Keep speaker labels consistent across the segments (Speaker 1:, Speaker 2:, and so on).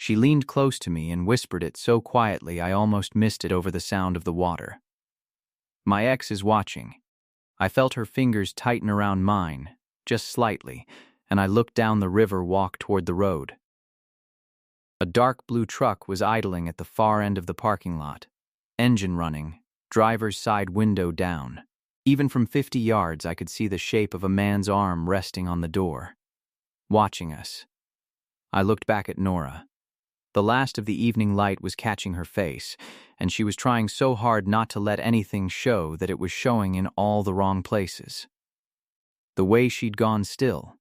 Speaker 1: She leaned close to me and whispered it so quietly I almost missed it over the sound of the water. "My ex is watching." I felt her fingers tighten around mine, just slightly, and I looked down the river walk toward the road. A dark blue truck was idling at the far end of the parking lot, engine running, driver's side window down. Even from 50 yards I could see the shape of a man's arm resting on the door, watching us. I looked back at Nora. The last of the evening light was catching her face, and she was trying so hard not to let anything show that it was showing in all the wrong places. The way she'd gone still.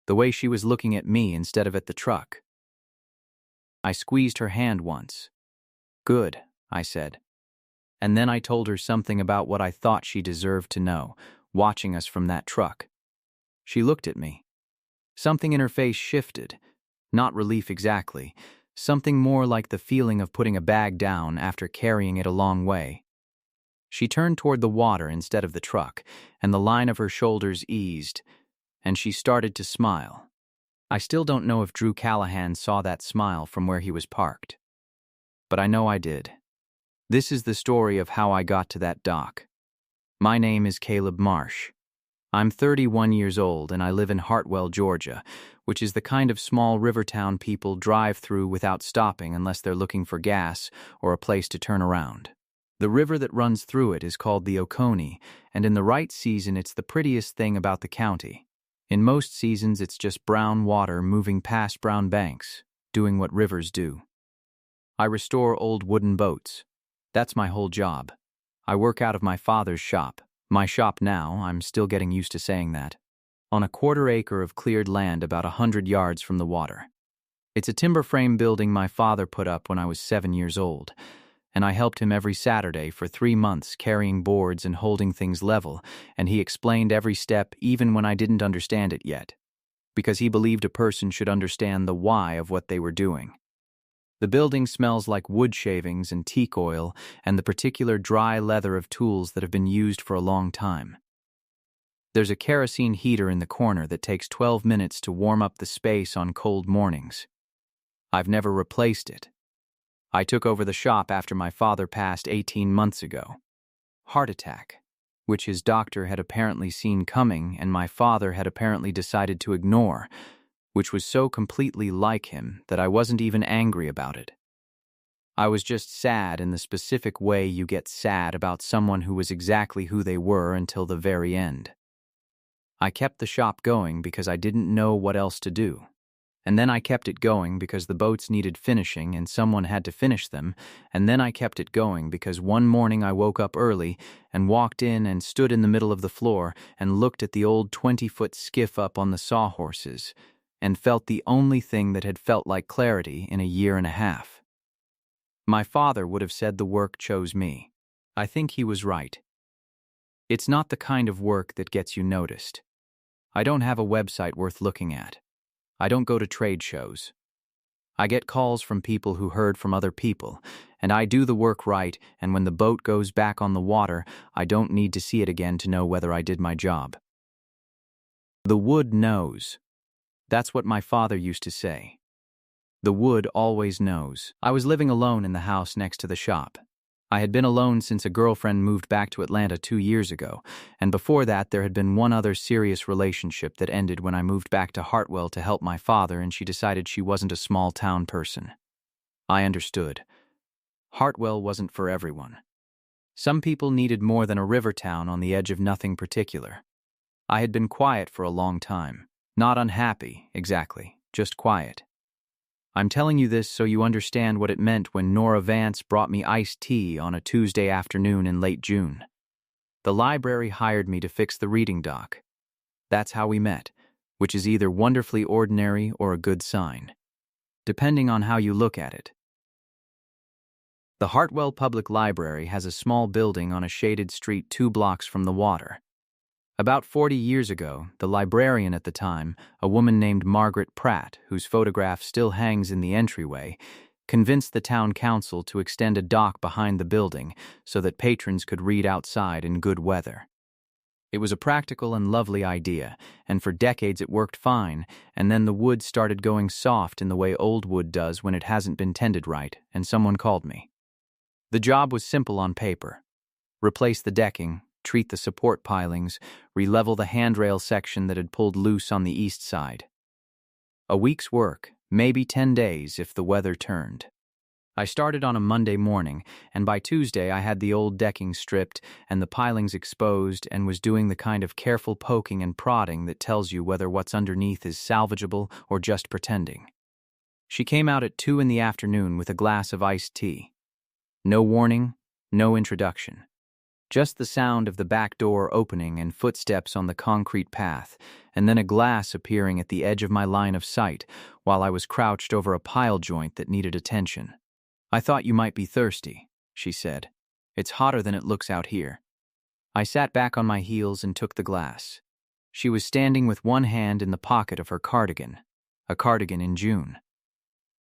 Speaker 1: The way she was looking at me instead of at the truck. I squeezed her hand once. "Good," I said. And then I told her something about what I thought she deserved to know, watching us from that truck. She looked at me. Something in her face shifted. Not relief exactly, something more like the feeling of putting a bag down after carrying it a long way. She turned toward the water instead of the truck, and the line of her shoulders eased, and she started to smile. I still don't know if Drew Callahan saw that smile from where he was parked. But I know I did. This is the story of how I got to that dock. My name is Caleb Marsh. I'm 31 years old and I live in Hartwell, Georgia, which is the kind of small river town people drive through without stopping unless they're looking for gas or a place to turn around. The river that runs through it is called the Oconee, and in the right season it's the prettiest thing about the county. In most seasons it's just brown water moving past brown banks, doing what rivers do. I restore old wooden boats. That's my whole job. I work out of my father's shop. My shop now, I'm still getting used to saying that, on a 1/4 acre of cleared land about 100 yards from the water. It's a timber frame building my father put up when I was 7 years old, and I helped him every Saturday for 3 months carrying boards and holding things level, and he explained every step even when I didn't understand it yet, because he believed a person should understand the why of what they were doing. The building smells like wood shavings and teak oil and the particular dry leather of tools that have been used for a long time. There's a kerosene heater in the corner that takes 12 minutes to warm up the space on cold mornings. I've never replaced it. I took over the shop after my father passed 18 months ago. Heart attack, which his doctor had apparently seen coming and my father had apparently decided to ignore, which was so completely like him that I wasn't even angry about it. I was just sad in the specific way you get sad about someone who was exactly who they were until the very end. I kept the shop going because I didn't know what else to do. And then I kept it going because the boats needed finishing and someone had to finish them, and then I kept it going because one morning I woke up early and walked in and stood in the middle of the floor and looked at the old 20-foot skiff up on the sawhorses, and felt the only thing that had felt like clarity in a year and a half. My father would have said the work chose me. I think he was right. It's not the kind of work that gets you noticed. I don't have a website worth looking at. I don't go to trade shows. I get calls from people who heard from other people, and I do the work right, and when the boat goes back on the water, I don't need to see it again to know whether I did my job. The wood knows. That's what my father used to say. The wood always knows. I was living alone in the house next to the shop. I had been alone since a girlfriend moved back to Atlanta 2 years ago, and before that there had been one other serious relationship that ended when I moved back to Hartwell to help my father and she decided she wasn't a small-town person. I understood. Hartwell wasn't for everyone. Some people needed more than a river town on the edge of nothing particular. I had been quiet for a long time. Not unhappy, exactly, just quiet. I'm telling you this so you understand what it meant when Nora Vance brought me iced tea on a Tuesday afternoon in late June. The library hired me to fix the reading dock. That's how we met, which is either wonderfully ordinary or a good sign, depending on how you look at it. The Hartwell Public Library has a small building on a shaded street 2 blocks from the water. About 40 years ago, the librarian at the time, a woman named Margaret Pratt, whose photograph still hangs in the entryway, convinced the town council to extend a dock behind the building so that patrons could read outside in good weather. It was a practical and lovely idea, and for decades it worked fine, and then the wood started going soft in the way old wood does when it hasn't been tended right, and someone called me. The job was simple on paper. Replace the decking, treat the support pilings, re-level the handrail section that had pulled loose on the east side. A week's work, maybe 10 days if the weather turned. I started on a Monday morning, and by Tuesday I had the old decking stripped and the pilings exposed and was doing the kind of careful poking and prodding that tells you whether what's underneath is salvageable or just pretending. She came out at 2 in the afternoon with a glass of iced tea. No warning, no introduction. Just the sound of the back door opening and footsteps on the concrete path, and then a glass appearing at the edge of my line of sight while I was crouched over a pile joint that needed attention. "I thought you might be thirsty," she said. "It's hotter than it looks out here." I sat back on my heels and took the glass. She was standing with one hand in the pocket of her cardigan, a cardigan in June,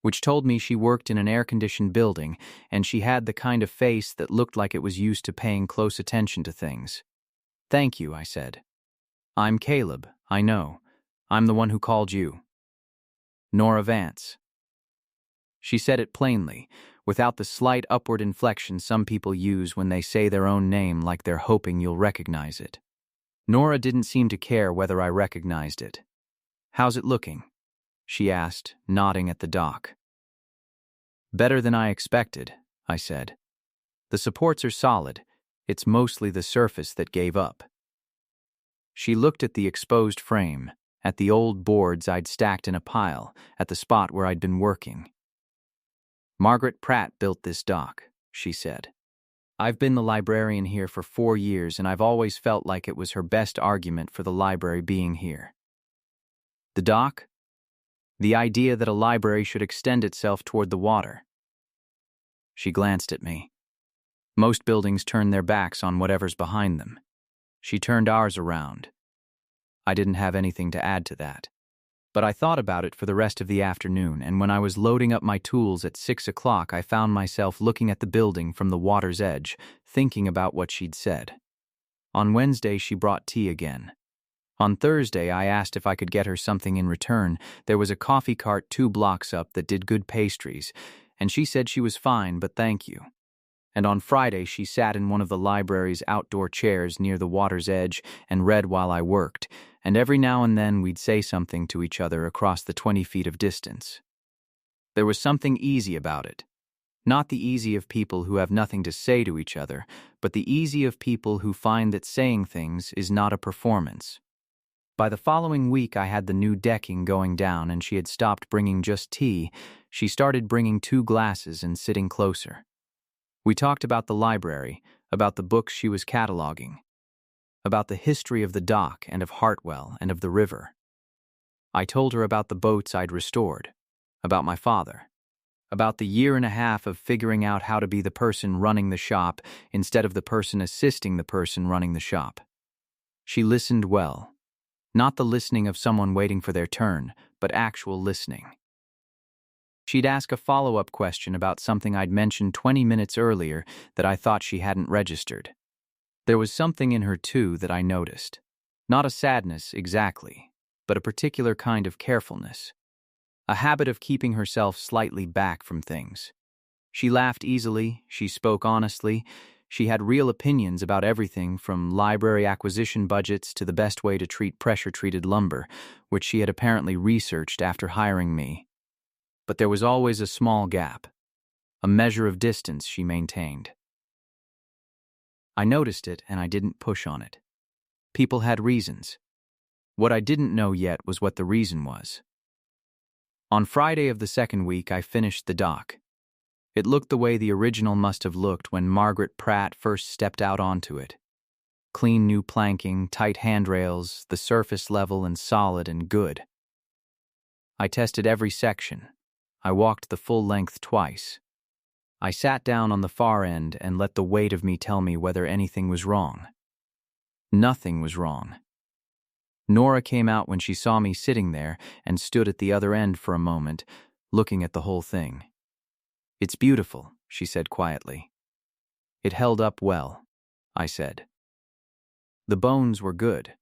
Speaker 1: which told me she worked in an air-conditioned building, and she had the kind of face that looked like it was used to paying close attention to things. "Thank you," I said. "I'm Caleb, I know. I'm the one who called you." "Nora Vance." She said it plainly, without the slight upward inflection some people use when they say their own name like they're hoping you'll recognize it. Nora didn't seem to care whether I recognized it. "How's it looking?" she asked, nodding at the dock. "Better than I expected," I said. "The supports are solid. It's mostly the surface that gave up." She looked at the exposed frame, at the old boards I'd stacked in a pile, at the spot where I'd been working. "Margaret Pratt built this dock," she said. "I've been the librarian here for 4 years, and I've always felt like it was her best argument for the library being here." "The dock?" "The idea that a library should extend itself toward the water." She glanced at me. Most buildings turn their backs on whatever's behind them. She turned ours around. I didn't have anything to add to that. But I thought about it for the rest of the afternoon, and when I was loading up my tools at 6 o'clock, I found myself looking at the building from the water's edge, thinking about what she'd said. On Wednesday, she brought tea again. On Thursday, I asked if I could get her something in return. There was a coffee cart 2 blocks up that did good pastries, and she said she was fine, but thank you. And on Friday, she sat in one of the library's outdoor chairs near the water's edge and read while I worked, and every now and then we'd say something to each other across the 20 feet of distance. There was something easy about it. Not the easy of people who have nothing to say to each other, but the easy of people who find that saying things is not a performance. By the following week, I had the new decking going down, and she had stopped bringing just tea. She started bringing 2 glasses and sitting closer. We talked about the library, about the books she was cataloging, about the history of the dock and of Hartwell and of the river. I told her about the boats I'd restored, about my father, about the 1.5 years of figuring out how to be the person running the shop instead of the person assisting the person running the shop. She listened well. Not the listening of someone waiting for their turn, but actual listening. She'd ask a follow-up question about something I'd mentioned 20 minutes earlier that I thought she hadn't registered. There was something in her, too, that I noticed. Not a sadness, exactly, but a particular kind of carefulness. A habit of keeping herself slightly back from things. She laughed easily, she spoke honestly, she had real opinions about everything from library acquisition budgets to the best way to treat pressure-treated lumber, which she had apparently researched after hiring me. But there was always a small gap, a measure of distance she maintained. I noticed it, and I didn't push on it. People had reasons. What I didn't know yet was what the reason was. On Friday of the second week, I finished the dock. It looked the way the original must have looked when Margaret Pratt first stepped out onto it. Clean new planking, tight handrails, the surface level and solid and good. I tested every section. I walked the full length twice. I sat down on the far end and let the weight of me tell me whether anything was wrong. Nothing was wrong. Nora came out when she saw me sitting there and stood at the other end for a moment, looking at the whole thing. "It's beautiful," she said quietly. "It held up well," I said. The bones were good.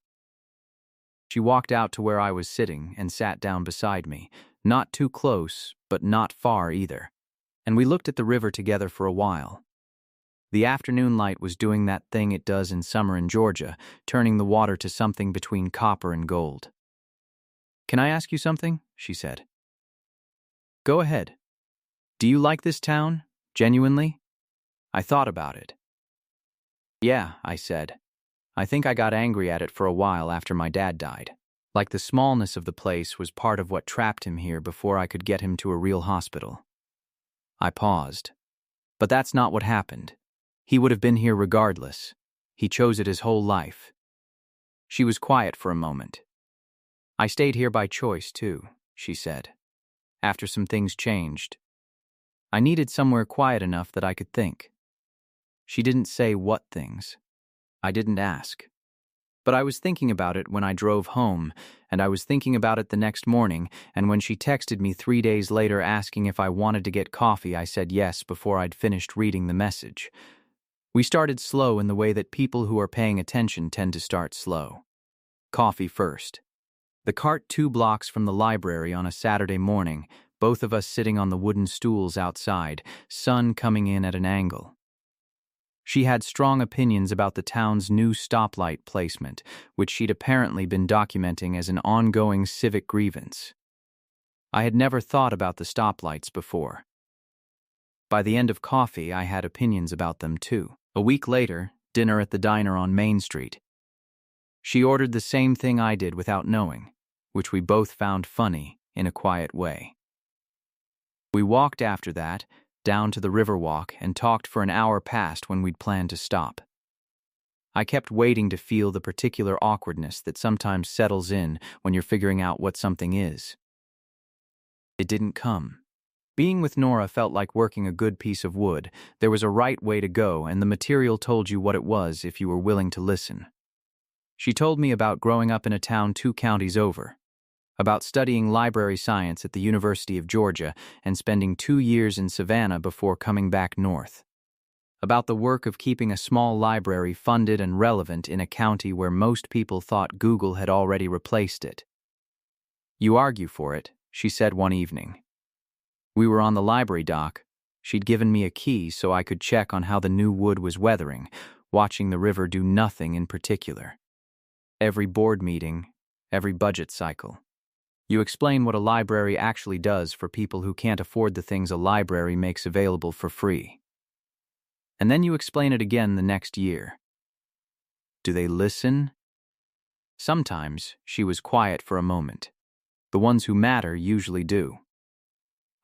Speaker 1: She walked out to where I was sitting and sat down beside me, not too close, but not far either. And we looked at the river together for a while. The afternoon light was doing that thing it does in summer in Georgia, turning the water to something between copper and gold. "Can I ask you something?" she said. "Go ahead. Do you like this town? Genuinely?" I thought about it. "Yeah," I said. "I think I got angry at it for a while after my dad died. Like the smallness of the place was part of what trapped him here before I could get him to a real hospital." I paused. "But that's not what happened. He would have been here regardless. He chose it his whole life." She was quiet for a moment. "I stayed here by choice, too," she said. "After some things changed. I needed somewhere quiet enough that I could think." She didn't say what things. I didn't ask. But I was thinking about it when I drove home, and I was thinking about it the next morning, and when she texted me 3 days later asking if I wanted to get coffee, I said yes before I'd finished reading the message. We started slow in the way that people who are paying attention tend to start slow. Coffee first. The cart 2 blocks from the library on a Saturday morning, both of us sitting on the wooden stools outside, sun coming in at an angle. She had strong opinions about the town's new stoplight placement, which she'd apparently been documenting as an ongoing civic grievance. I had never thought about the stoplights before. By the end of coffee, I had opinions about them too. A week later, dinner at the diner on Main Street. She ordered the same thing I did without knowing, which we both found funny in a quiet way. We walked after that, down to the Riverwalk, and talked for an hour past when we'd planned to stop. I kept waiting to feel the particular awkwardness that sometimes settles in when you're figuring out what something is. It didn't come. Being with Nora felt like working a good piece of wood. There was a right way to go, and the material told you what it was if you were willing to listen. She told me about growing up in a town 2 counties over, about studying library science at the University of Georgia and spending 2 years in Savannah before coming back north, about the work of keeping a small library funded and relevant in a county where most people thought Google had already replaced it. "You argue for it," she said one evening. We were on the library dock. She'd given me a key so I could check on how the new wood was weathering, watching the river do nothing in particular. Every board meeting, every budget cycle. You explain what a library actually does for people who can't afford the things a library makes available for free. And then you explain it again the next year. Do they listen? Sometimes she was quiet for a moment. The ones who matter usually do.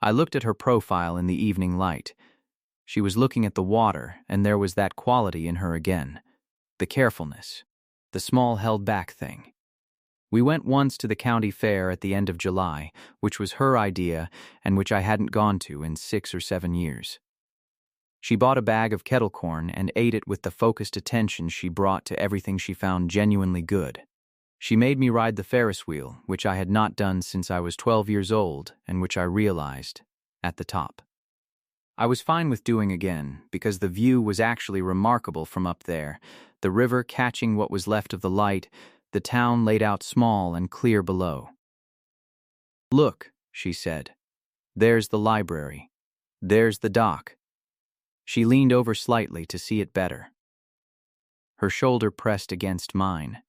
Speaker 1: I looked at her profile in the evening light. She was looking at the water, and there was that quality in her again. The carefulness. The small held-back thing. We went once to the county fair at the end of July, which was her idea and which I hadn't gone to in 6 or 7 years. She bought a bag of kettle corn and ate it with the focused attention she brought to everything she found genuinely good. She made me ride the Ferris wheel, which I had not done since I was 12 years old and which I realized at the top I was fine with doing again because the view was actually remarkable from up there, the river catching what was left of the light, the town laid out small and clear below. "Look," she said. "There's the library. There's the dock." She leaned over slightly to see it better. Her shoulder pressed against mine.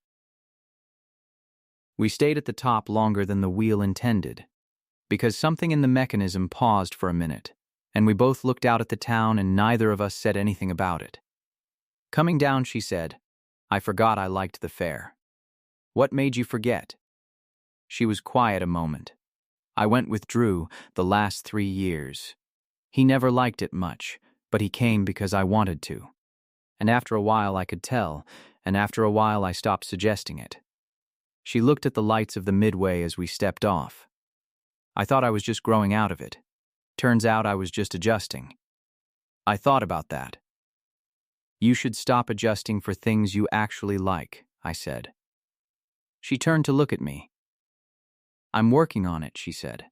Speaker 1: We stayed at the top longer than the wheel intended, because something in the mechanism paused for a minute, and we both looked out at the town and neither of us said anything about it. Coming down, she said, "I forgot I liked the fair." "What made you forget?" She was quiet a moment. "I went with Drew the last 3 years. He never liked it much, but he came because I wanted to. And after a while I could tell, and after a while I stopped suggesting it." She looked at the lights of the Midway as we stepped off. "I thought I was just growing out of it. Turns out I was just adjusting." I thought about that. "You should stop adjusting for things you actually like," I said. She turned to look at me. "I'm working on it," she said.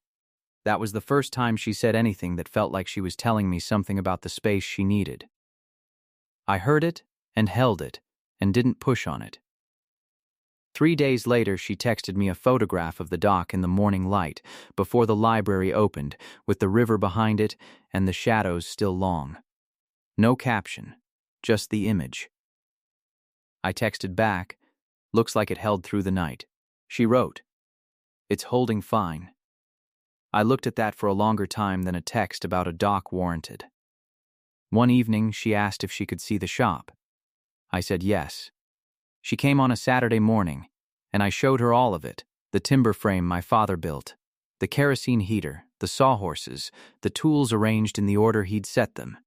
Speaker 1: That was the first time she said anything that felt like she was telling me something about the space she needed. I heard it and held it and didn't push on it. 3 days later, she texted me a photograph of the dock in the morning light, before the library opened, with the river behind it and the shadows still long. No caption, just the image. I texted back, "Looks like it held through the night." She wrote, "It's holding fine." I looked at that for a longer time than a text about a dock warranted. One evening, she asked if she could see the shop. I said yes. She came on a Saturday morning, and I showed her all of it: the timber frame my father built, the kerosene heater, the sawhorses, the tools arranged in the order he'd set them.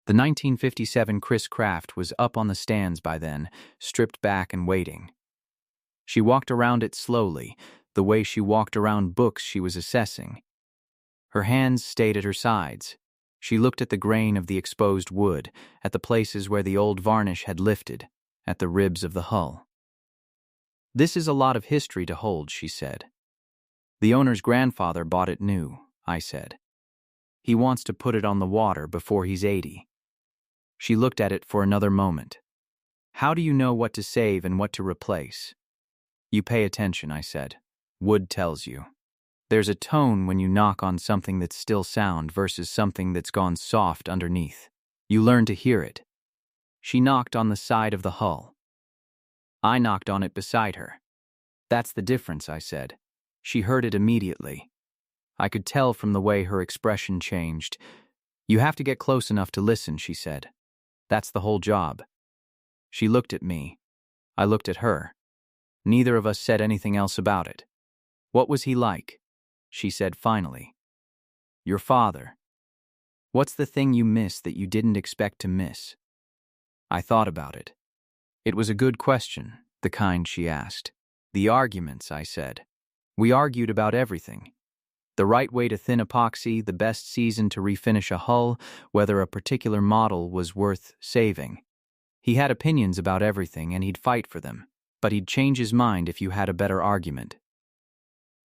Speaker 1: The 1957 Chris Craft was up on the stands by then, stripped back and waiting. She walked around it slowly, the way she walked around books she was assessing. Her hands stayed at her sides. She looked at the grain of the exposed wood, at the places where the old varnish had lifted, at the ribs of the hull. "This is a lot of history to hold," she said. "The owner's grandfather bought it new," I said. "He wants to put it on the water before he's 80. She looked at it for another moment. "How do you know what to save and what to replace?" "You pay attention," I said. "Wood tells you. There's a tone when you knock on something that's still sound versus something that's gone soft underneath. You learn to hear it." She knocked on the side of the hull. I knocked on it beside her. "That's the difference," I said. She heard it immediately. I could tell from the way her expression changed. "You have to get close enough to listen," she said. "That's the whole job." She looked at me. I looked at her. Neither of us said anything else about it. "What was he like?" she said finally. "Your father. What's the thing you miss that you didn't expect to miss?" I thought about it. It was a good question, the kind she asked. "The arguments," I said. "We argued about everything. The right way to thin epoxy, the best season to refinish a hull, whether a particular model was worth saving. He had opinions about everything and he'd fight for them, but he'd change his mind if you had a better argument.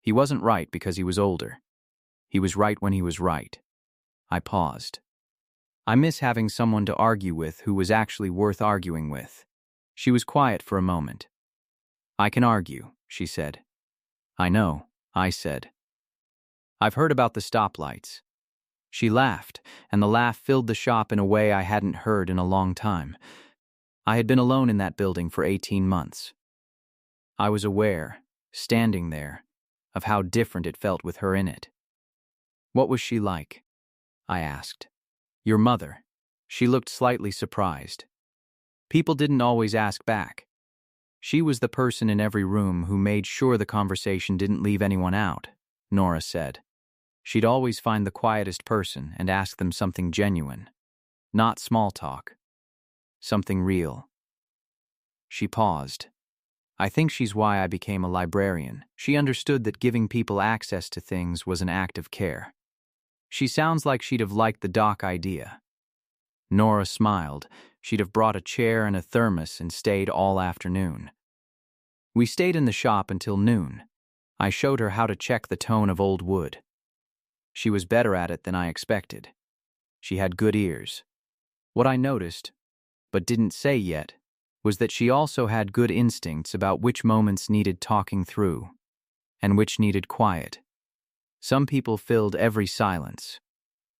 Speaker 1: He wasn't right because he was older. He was right when he was right." I paused. I miss having someone to argue with who was actually worth arguing with. She was quiet for a moment. "I can argue," she said. "I know," I said. "I've heard about the stoplights." She laughed, and the laugh filled the shop in a way I hadn't heard in a long time. I had been alone in that building for 18 months. I was aware, standing there, of how different it felt with her in it. "What was she like?" I asked. "Your mother." She looked slightly surprised. People didn't always ask back. She was the person in every room who made sure the conversation didn't leave anyone out, Nora said. She'd always find the quietest person and ask them something genuine. Not small talk. Something real. She paused. "I think she's why I became a librarian." She understood that giving people access to things was an act of care. "She sounds like she'd have liked the dock idea." Nora smiled. She'd have brought a chair and a thermos and stayed all afternoon. We stayed in the shop until noon. I showed her how to check the tone of old wood. She was better at it than I expected. She had good ears. What I noticed, but didn't say yet, was that she also had good instincts about which moments needed talking through, and which needed quiet. Some people filled every silence.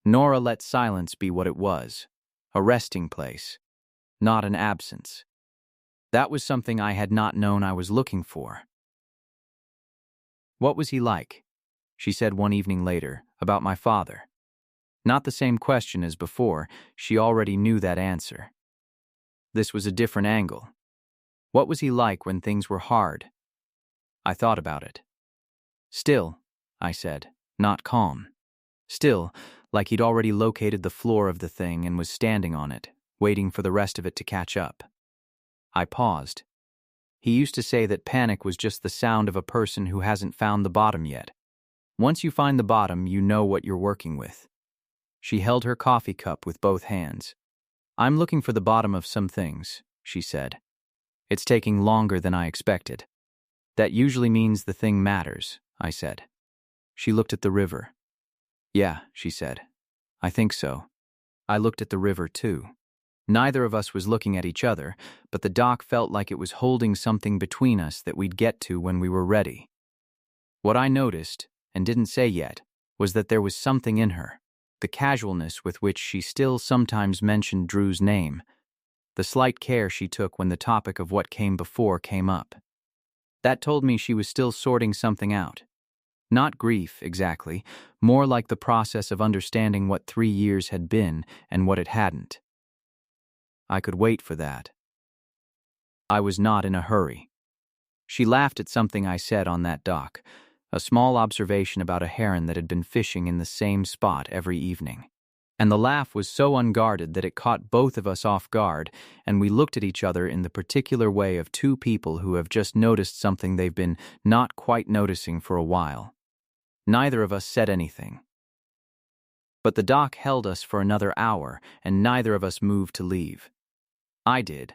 Speaker 1: Nora let silence be what it was, a resting place, not an absence. That was something I had not known I was looking for. "What was he like?" she said one evening later, about my father. Not the same question as before, she already knew that answer. This was a different angle. "What was he like when things were hard?" I thought about it. "Still," I said, "not calm. Still, like he'd already located the floor of the thing and was standing on it, waiting for the rest of it to catch up." I paused. "He used to say that panic was just the sound of a person who hasn't found the bottom yet. Once you find the bottom, you know what you're working with." She held her coffee cup with both hands. "I'm looking for the bottom of some things," she said. "It's taking longer than I expected." "That usually means the thing matters," I said. She looked at the river. "Yeah," she said. "I think so." I looked at the river too. Neither of us was looking at each other, but the dock felt like it was holding something between us that we'd get to when we were ready. What I noticed, and didn't say yet, was that there was something in her. The casualness with which she still sometimes mentioned Drew's name. The slight care she took when the topic of what came before came up. That told me she was still sorting something out. Not grief, exactly, more like the process of understanding what 3 years had been and what it hadn't. I could wait for that. I was not in a hurry. She laughed at something I said on that dock, a small observation about a heron that had been fishing in the same spot every evening. And the laugh was so unguarded that it caught both of us off guard, and we looked at each other in the particular way of two people who have just noticed something they've been not quite noticing for a while. Neither of us said anything. But the dock held us for another hour, and neither of us moved to leave. I did.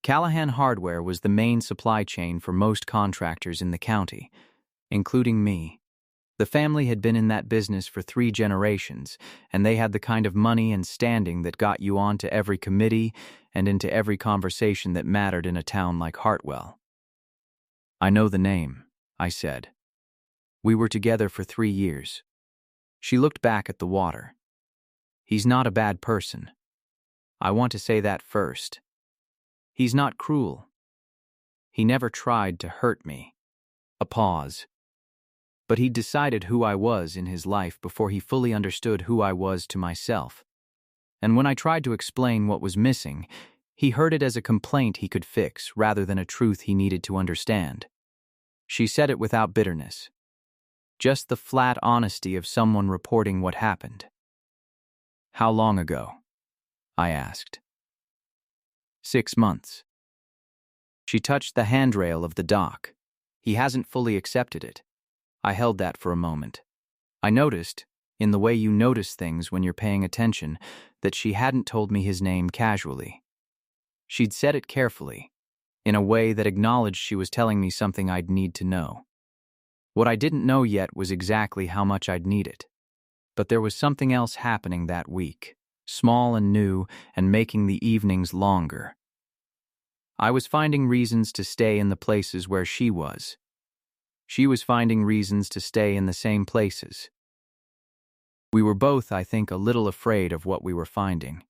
Speaker 1: Callahan Hardware was the main supply chain for most contractors in the county, including me. The family had been in that business for 3 generations, and they had the kind of money and standing that got you onto every committee and into every conversation that mattered in a town like Hartwell. I know the name, I said. We were together for 3 years. She looked back at the water. He's not a bad person. I want to say that first. He's not cruel. He never tried to hurt me. A pause. But he'd decided who I was in his life before he fully understood who I was to myself. And when I tried to explain what was missing, he heard it as a complaint he could fix rather than a truth he needed to understand. She said it without bitterness. Just the flat honesty of someone reporting what happened. How long ago? I asked. 6 months. She touched the handrail of the dock. He hasn't fully accepted it. I held that for a moment. I noticed, in the way you notice things when you're paying attention, that she hadn't told me his name casually. She'd said it carefully, in a way that acknowledged she was telling me something I'd need to know. What I didn't know yet was exactly how much I'd need it. But there was something else happening that week, small and new, and making the evenings longer. I was finding reasons to stay in the places where she was. She was finding reasons to stay in the same places. We were both, I think, a little afraid of what we were finding.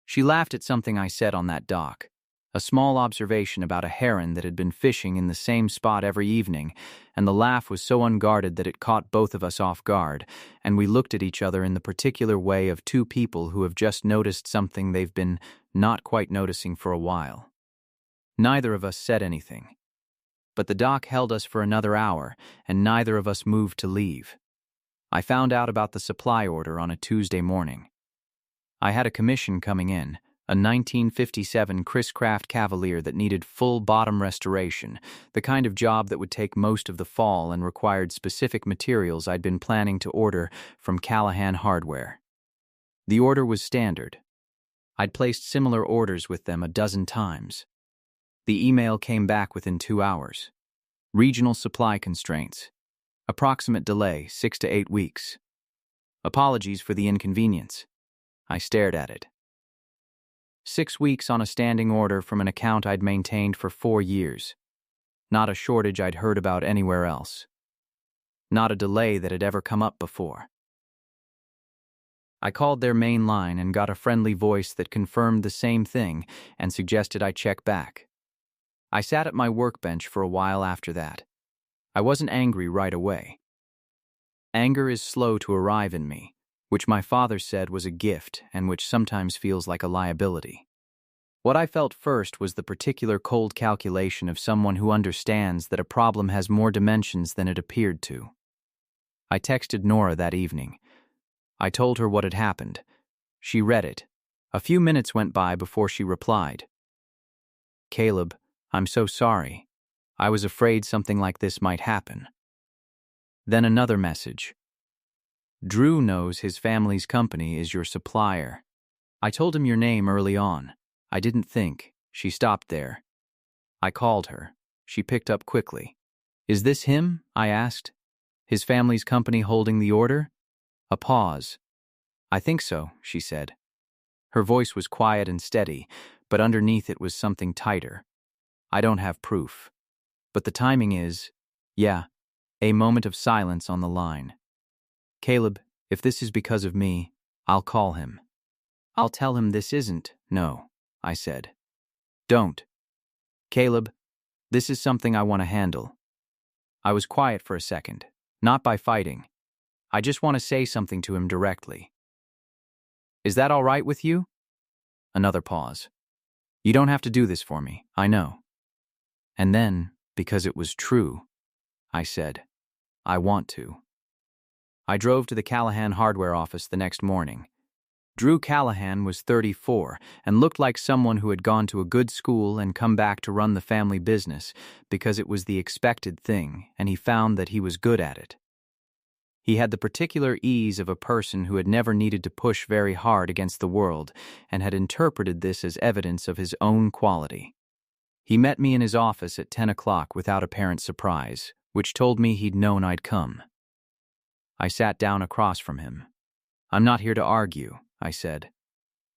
Speaker 1: She laughed at something I said on that dock, a small observation about a heron that had been fishing in the same spot every evening, and the laugh was so unguarded that it caught both of us off guard, and we looked at each other in the particular way of two people who have just noticed something they've been not quite noticing for a while. Neither of us said anything. But the dock held us for another hour, and neither of us moved to leave. I found out about the supply order on a Tuesday morning. I had a commission coming in, a 1957 Chris Craft Cavalier that needed full bottom restoration, the kind of job that would take most of the fall and required specific materials I'd been planning to order from Callahan Hardware. The order was standard. I'd placed similar orders with them a dozen times. The email came back within 2 hours. Regional supply constraints. Approximate delay, 6 to 8 weeks. Apologies for the inconvenience. I stared at it. 6 weeks on a standing order from an account I'd maintained for 4 years. Not a shortage I'd heard about anywhere else. Not a delay that had ever come up before. I called their main line and got a friendly voice that confirmed the same thing and suggested I check back. I sat at my workbench for a while after that. I wasn't angry right away. Anger is slow to arrive in me, which my father said was a gift and which sometimes feels like a liability. What I felt first was the particular cold calculation of someone who understands that a problem has more dimensions than it appeared to. I texted Nora that evening. I told her what had happened. She read it. A few minutes went by before she replied. Caleb, I'm so sorry. I was afraid something like this might happen. Then another message. Drew knows his family's company is your supplier. I told him your name early on. I didn't think. She stopped there. I called her. She picked up quickly. Is this him? I asked. His family's company holding the order? A pause. I think so, she said. Her voice was quiet and steady, but underneath it was something tighter. I don't have proof. But the timing is, yeah, a moment of silence on the line. Caleb, if this is because of me, I'll call him. I'll tell him this isn't, no, I said. Don't. Caleb, this is something I want to handle. I was quiet for a second, not by fighting. I just want to say something to him directly. Is that all right with you? Another pause. You don't have to do this for me, I know. And then, because it was true, I said, I want to. I drove to the Callahan hardware office the next morning. Drew Callahan was 34 and looked like someone who had gone to a good school and come back to run the family business because it was the expected thing and he found that he was good at it. He had the particular ease of a person who had never needed to push very hard against the world and had interpreted this as evidence of his own quality. He met me in his office at 10 o'clock without apparent surprise, which told me he'd known I'd come. I sat down across from him. I'm not here to argue, I said,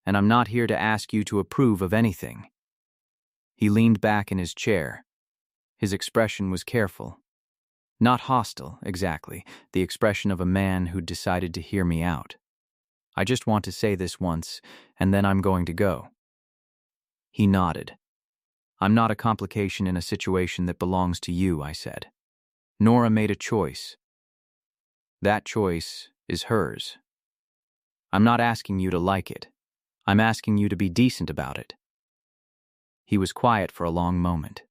Speaker 1: and I'm not here to ask you to approve of anything. He leaned back in his chair. His expression was careful. Not hostile, exactly, the expression of a man who'd decided to hear me out. I just want to say this once, and then I'm going to go. He nodded. I'm not a complication in a situation that belongs to you, I said. Nora made a choice. That choice is hers. I'm not asking you to like it. I'm asking you to be decent about it. He was quiet for a long moment.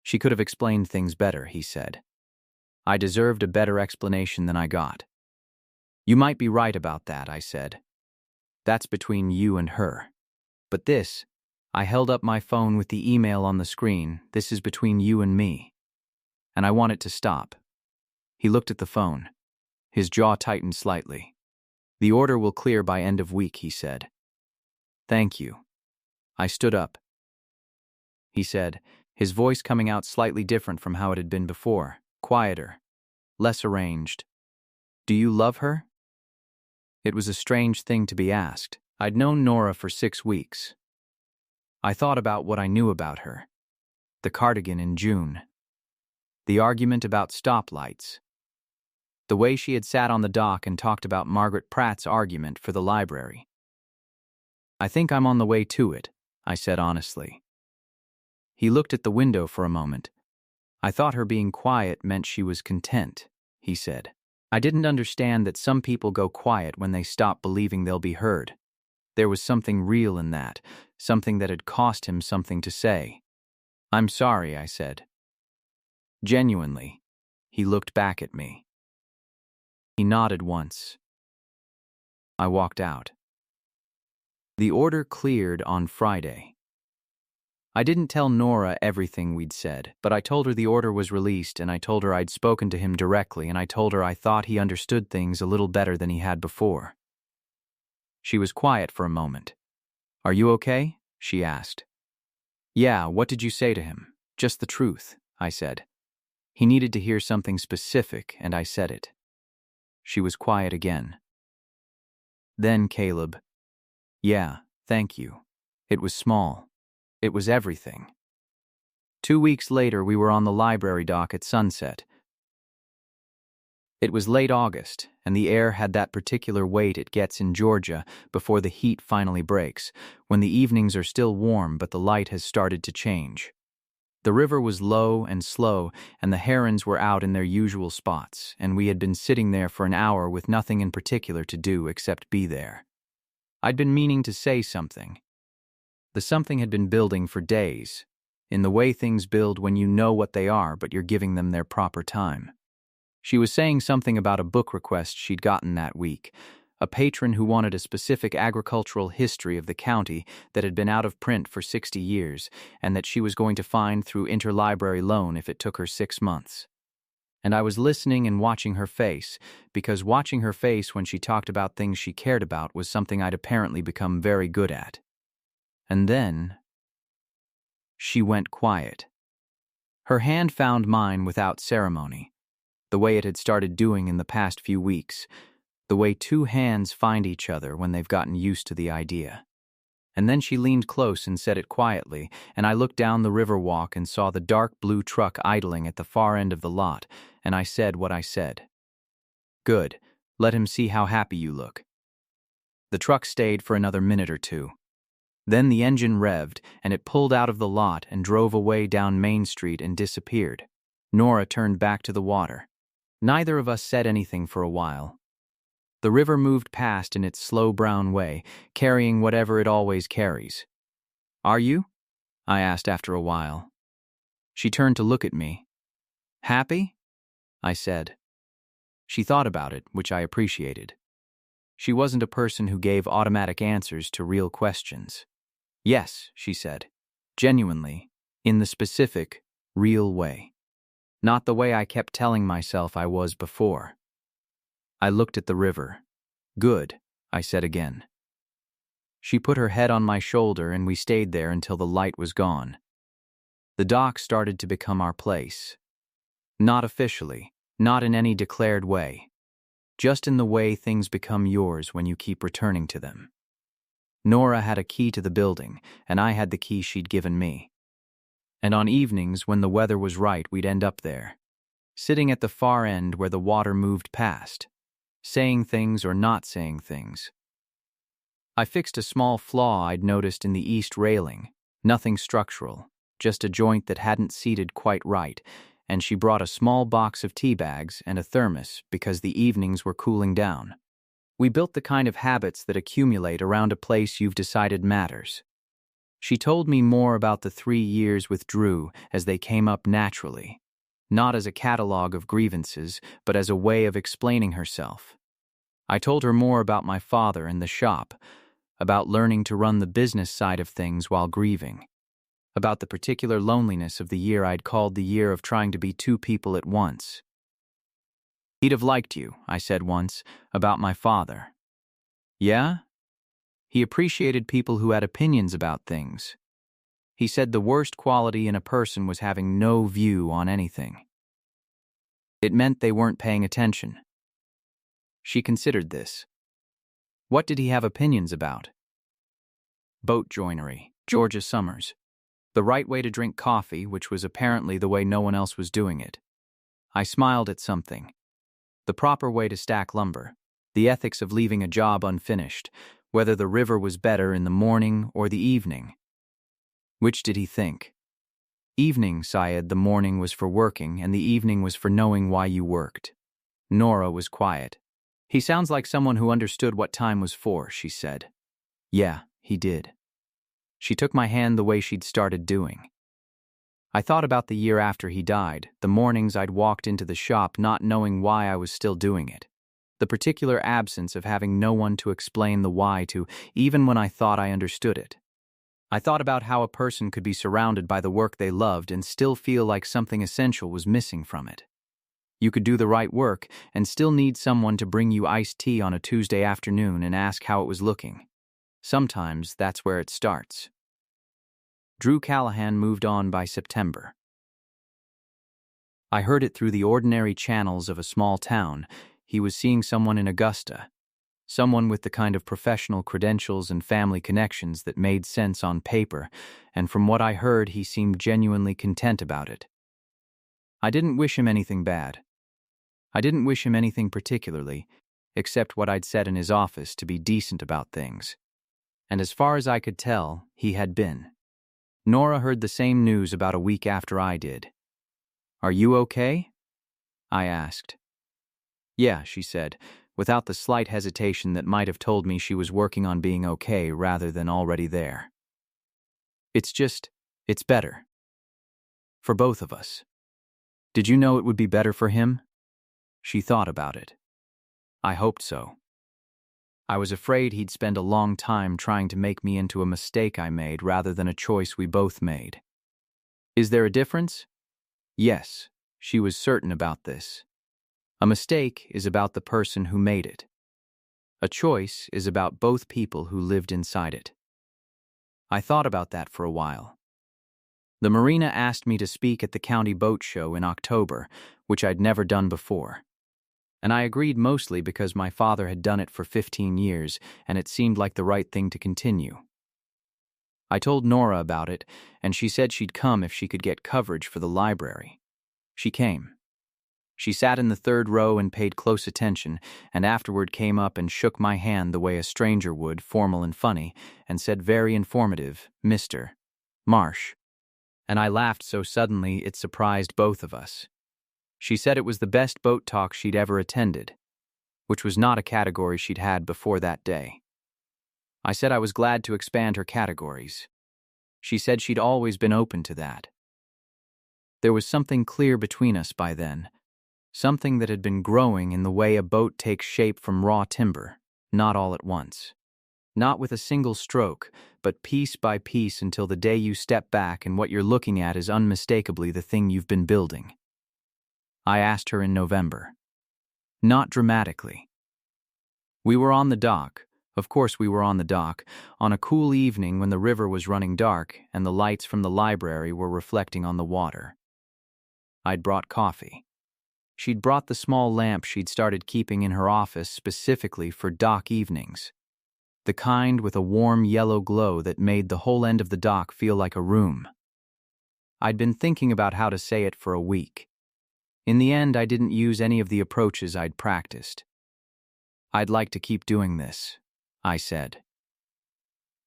Speaker 1: She could have explained things better, he said. I deserved a better explanation than I got. You might be right about that, I said. That's between you and her. But this, I held up my phone with the email on the screen, this is between you and me. And I want it to stop. He looked at the phone. His jaw tightened slightly. The order will clear by end of week, he said. Thank you. I stood up. He said, his voice coming out slightly different from how it had been before, quieter, less arranged. Do you love her? It was a strange thing to be asked. I'd known Nora for 6 weeks. I thought about what I knew about her. The cardigan in June. The argument about stoplights. The way she had sat on the dock and talked about Margaret Pratt's argument for the library. I think I'm on the way to it, I said honestly. He looked at the window for a moment. I thought her being quiet meant she was content, he said. I didn't understand that some people go quiet when they stop believing they'll be heard. There was something real in that, something that had cost him something to say. I'm sorry, I said. Genuinely. He looked back at me. He nodded once. I walked out. The order cleared on Friday. I didn't tell Nora everything we'd said, but I told her the order was released and I told her I'd spoken to him directly and I told her I thought he understood things a little better than he had before. She was quiet for a moment. Are you okay? She asked. Yeah, what did you say to him? Just the truth, I said. He needed to hear something specific and I said it. She was quiet again. Then Caleb. Yeah, thank you. It was small. It was everything. 2 weeks later, we were on the library dock at sunset. It was late August, and the air had that particular weight it gets in Georgia before the heat finally breaks, when the evenings are still warm but the light has started to change. The river was low and slow, and the herons were out in their usual spots, and we had been sitting there for an hour with nothing in particular to do except be there. I'd been meaning to say something. The something had been building for days, in the way things build when you know what they are but you're giving them their proper time. She was saying something about a book request she'd gotten that week, a patron who wanted a specific agricultural history of the county that had been out of print for 60 years and that she was going to find through interlibrary loan if it took her 6 months. And I was listening and watching her face, because watching her face when she talked about things she cared about was something I'd apparently become very good at. And then she went quiet. Her hand found mine without ceremony, the way it had started doing in the past few weeks, the way 2 hands find each other when they've gotten used to the idea. And then she leaned close and said it quietly, and I looked down the river walk and saw the dark blue truck idling at the far end of the lot, and I said what I said. Good. Let him see how happy you look. The truck stayed for another minute or two. Then the engine revved, and it pulled out of the lot and drove away down Main Street and disappeared. Nora turned back to the water. Neither of us said anything for a while. The river moved past in its slow brown way, carrying whatever it always carries. Are you? I asked after a while. She turned to look at me. Happy? I said. She thought about it, which I appreciated. She wasn't a person who gave automatic answers to real questions. Yes, she said, genuinely, in the specific, real way. Not the way I kept telling myself I was before. I looked at the river. Good, I said again. She put her head on my shoulder and we stayed there until the light was gone. The dock started to become our place. Not officially, not in any declared way. Just in the way things become yours when you keep returning to them. Nora had a key to the building, and I had the key she'd given me. And on evenings when the weather was right, we'd end up there, sitting at the far end where the water moved past, saying things or not saying things. I fixed a small flaw I'd noticed in the east railing, nothing structural, just a joint that hadn't seated quite right, and she brought a small box of tea bags and a thermos because the evenings were cooling down. We built the kind of habits that accumulate around a place you've decided matters. She told me more about the 3 years with Drew as they came up naturally, not as a catalog of grievances, but as a way of explaining herself. I told her more about my father and the shop, about learning to run the business side of things while grieving, about the particular loneliness of the year I'd called the year of trying to be 2 people at once. He'd have liked you, I said once, about my father. Yeah? He appreciated people who had opinions about things. He said the worst quality in a person was having no view on anything. It meant they weren't paying attention. She considered this. What did he have opinions about? Boat joinery, Georgia summers. The right way to drink coffee, which was apparently the way no one else was doing it. I smiled at something. The proper way to stack lumber. The ethics of leaving a job unfinished, whether the river was better in the morning or the evening. Which did he think? Evening, Syed, the morning was for working and the evening was for knowing why you worked. Nora was quiet. He sounds like someone who understood what time was for, she said. Yeah, he did. She took my hand the way she'd started doing. I thought about the year after he died, the mornings I'd walked into the shop not knowing why I was still doing it. The particular absence of having no one to explain the why to, even when I thought I understood it. I thought about how a person could be surrounded by the work they loved and still feel like something essential was missing from it. You could do the right work and still need someone to bring you iced tea on a Tuesday afternoon and ask how it was looking. Sometimes that's where it starts. Drew Callahan moved on by September. I heard it through the ordinary channels of a small town. He was seeing someone in Augusta, someone with the kind of professional credentials and family connections that made sense on paper, and from what I heard, he seemed genuinely content about it. I didn't wish him anything bad. I didn't wish him anything particularly, except what I'd said in his office to be decent about things. And as far as I could tell, he had been. Nora heard the same news about a week after I did. Are you okay? I asked. Yeah, she said, without the slight hesitation that might have told me she was working on being okay rather than already there. It's better. For both of us. Did you know it would be better for him? She thought about it. I hoped so. I was afraid he'd spend a long time trying to make me into a mistake I made rather than a choice we both made. Is there a difference? Yes, she was certain about this. A mistake is about the person who made it. A choice is about both people who lived inside it. I thought about that for a while. The marina asked me to speak at the county boat show in October, which I'd never done before. And I agreed mostly because my father had done it for 15 years and it seemed like the right thing to continue. I told Nora about it, and she said she'd come if she could get coverage for the library. She came. She sat in the third row and paid close attention, and afterward came up and shook my hand the way a stranger would, formal and funny, and said very informative, "Mr. Marsh." And I laughed so suddenly it surprised both of us. She said it was the best boat talk she'd ever attended, which was not a category she'd had before that day. I said I was glad to expand her categories. She said she'd always been open to that. There was something clear between us by then, something that had been growing in the way a boat takes shape from raw timber, not all at once. Not with a single stroke, but piece by piece until the day you step back and what you're looking at is unmistakably the thing you've been building. I asked her in November. Not dramatically. We were on the dock. Of course we were on the dock, on a cool evening when the river was running dark and the lights from the library were reflecting on the water. I'd brought coffee. She'd brought the small lamp she'd started keeping in her office specifically for dock evenings. The kind with a warm yellow glow that made the whole end of the dock feel like a room. I'd been thinking about how to say it for a week. In the end, I didn't use any of the approaches I'd practiced. "I'd like to keep doing this," I said.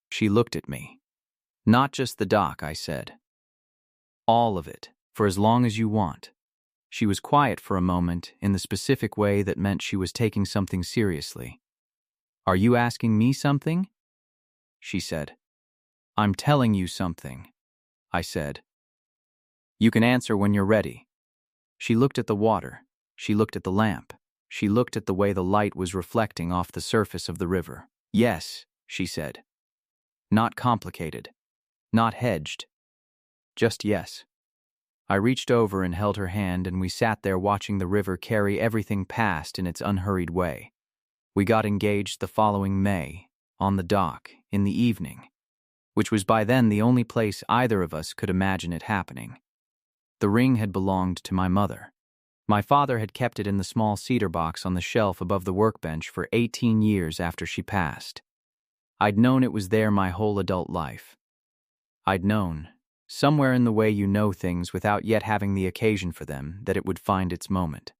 Speaker 1: She looked at me. "Not just the dock," I said. "All of it, for as long as you want." She was quiet for a moment in the specific way that meant she was taking something seriously. "Are you asking me something?" she said. "I'm telling you something," I said. "You can answer when you're ready." She looked at the water. She looked at the lamp. She looked at the way the light was reflecting off the surface of the river. "Yes," she said. "Not complicated. Not hedged. Just yes." I reached over and held her hand, and we sat there watching the river carry everything past in its unhurried way. We got engaged the following May, on the dock, in the evening, which was by then the only place either of us could imagine it happening. The ring had belonged to my mother. My father had kept it in the small cedar box on the shelf above the workbench for 18 years after she passed. I'd known it was there my whole adult life. I'd known, somewhere in the way you know things without yet having the occasion for them, that it would find its moment.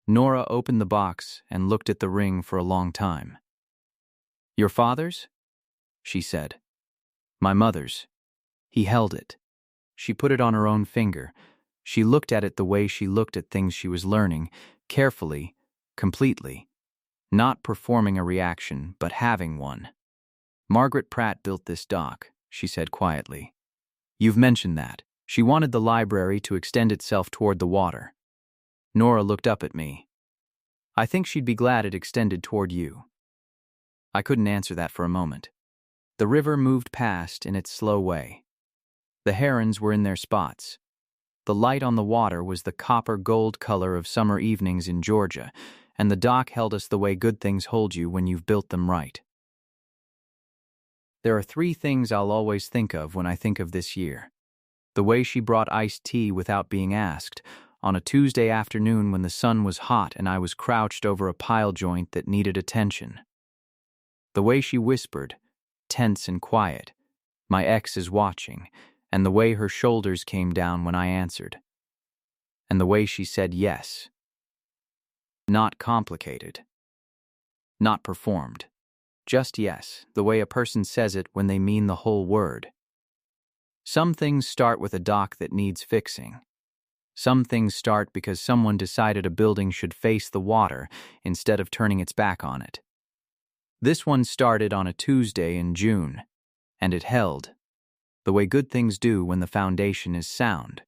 Speaker 1: Nora opened the box and looked at the ring for a long time. "Your father's?" she said. "My mother's." He held it. She put it on her own finger. She looked at it the way she looked at things she was learning, carefully, completely, not performing a reaction, but having one. "Margaret Pratt built this dock," she said quietly. "You've mentioned that. She wanted the library to extend itself toward the water." Nora looked up at me. "I think she'd be glad it extended toward you." I couldn't answer that for a moment. The river moved past in its slow way. The herons were in their spots. The light on the water was the copper-gold color of summer evenings in Georgia, and the dock held us the way good things hold you when you've built them right. There are 3 things I'll always think of when I think of this year. The way she brought iced tea without being asked, on a Tuesday afternoon when the sun was hot and I was crouched over a pile joint that needed attention. The way she whispered, tense and quiet, "My ex is watching," and the way her shoulders came down when I answered. And the way she said yes. Not complicated. Not performed. Just yes, the way a person says it when they mean the whole word. Some things start with a dock that needs fixing. Some things start because someone decided a building should face the water instead of turning its back on it. This one started on a Tuesday in June, and it held, the way good things do when the foundation is sound.